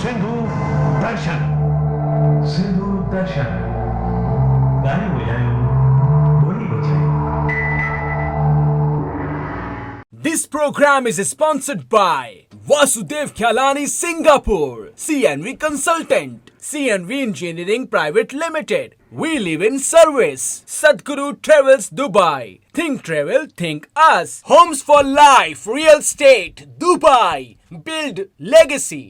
सिंधु दर्शन सिंधु दर्शन गाने बजायो बोली बजायो. This program is sponsored by Vasudev Khyalani Singapore, CNV Consultant, CNV Engineering Private Limited. We live in service. Sadhguru Travels Dubai. Think travel, think us. Homes for Life, Real Estate, Dubai. Build legacy.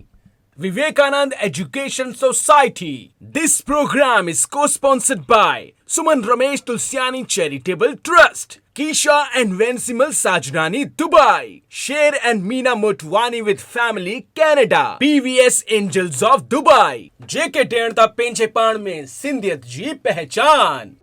Vivekanand Education Society. This program is co-sponsored by Suman Ramesh Tulsiani Charitable Trust, Kisha and Vensimal Sajrani Dubai, Sher and Meena Motwani with Family Canada, PVS Angels of Dubai. JK टेणता पेंचेपाण में सिंधियत जी पहचान.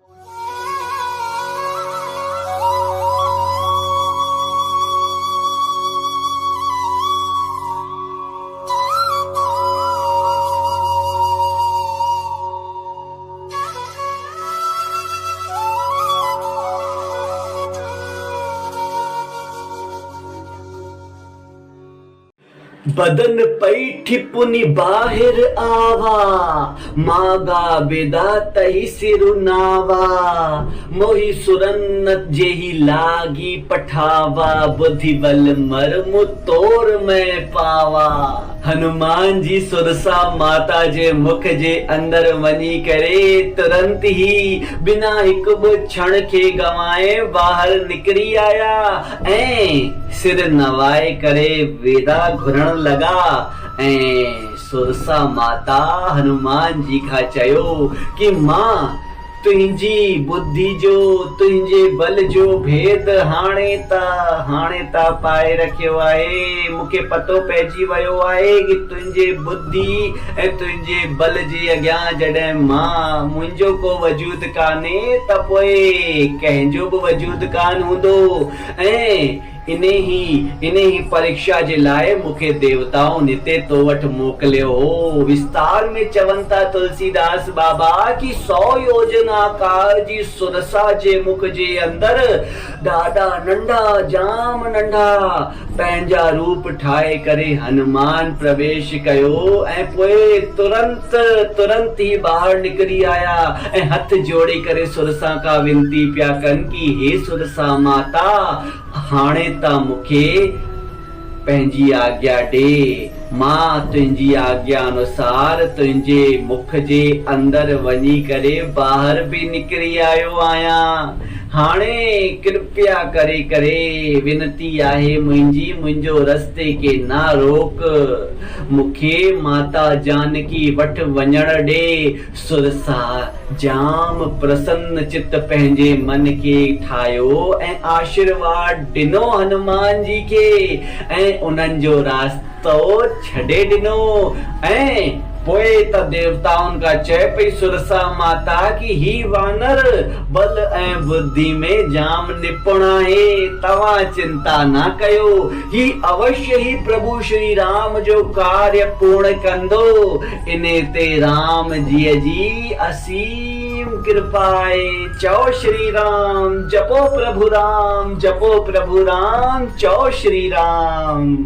बदन पई ठिपुनी बाहिर आवा मागा बेदा तही सिरुनावा मोही सुरन्नत जेही लागी पठावा बुद्धि बल मरमु तोर में पावा. हनुमान जी सुरसा माता जे मुख जे अंदर वनी करे तुरंत ही बिना हिक बि क्षण के गवाए बाहर निकरी आया ऐं सिर नवाए करे वेदा घुरण लगा ऐं सुरसा माता हनुमान जी खां चयो कि मां तुंहिंजी बुद्धि जो तुंहिंजे बल जो भेद हाणे ता पाए रखियो आहे. मूंखे पतो पइजी वियो आहे कि तुंहिंजे बुद्धि ऐं तुंहिंजे बल जे अॻियां जॾहिं मां मुंहिंजो को वजूद कान्हे त पोइ कंहिंजो बि वजूद कान हूंदो ऐं इन ही परीक्षा जे लाइ मूंखे देवताउनि हिते तो वटि मोकिलियो हो. विस्तार में चवनि था तुलसीदास बाबा कि 100 योजना काल जी सुरसा जे मुख जे अंदर ॾाढा नंढा जाम नंढा पंहिंजा रूप ठाहे करे हनुमान प्रवेश कयो ऐं पोइ तुरंत ही ॿाहिरि निकिरी आया ऐं हथ जोड़े करे सुरसा खां विनती पिया कनि कि हे सुरसा माता हाणे ता मूंखे पंहिंजी आज्ञा ॾे. मां तुंहिंजी आज्ञा अनुसार तुंहिंजे मुख जे अंदर वञी करे ॿाहिरि बि निकिरी आयो आहियां. हाणे कृपया करे करे विनती आहे मुंहिंजो रस्ते के ना रोक. मूंखे माता जानकी वटि वञण ॾे. सुरसा जाम प्रसन्न चित पंहिंजे मन खे ठाहियो ऐं आशीर्वाद ॾिनो हनुमान जी खे ऐं उन्हनि जो रास्तो छॾे ॾिनो ऐं पोइ त देवताउनि खां चए पई सुरसा माता कि ही वानर बल ऐं बुद्धि में जाम निपुण आहे. तव्हां चिंता न कयो. ही अवश्य ही प्रभु श्री राम जो कार्य पूर्ण कंदो. इन ते राम जी जी असीम कृपा आहे. चओ श्री राम, जपो प्रभु राम, जपो प्रभु राम, चओ श्री राम.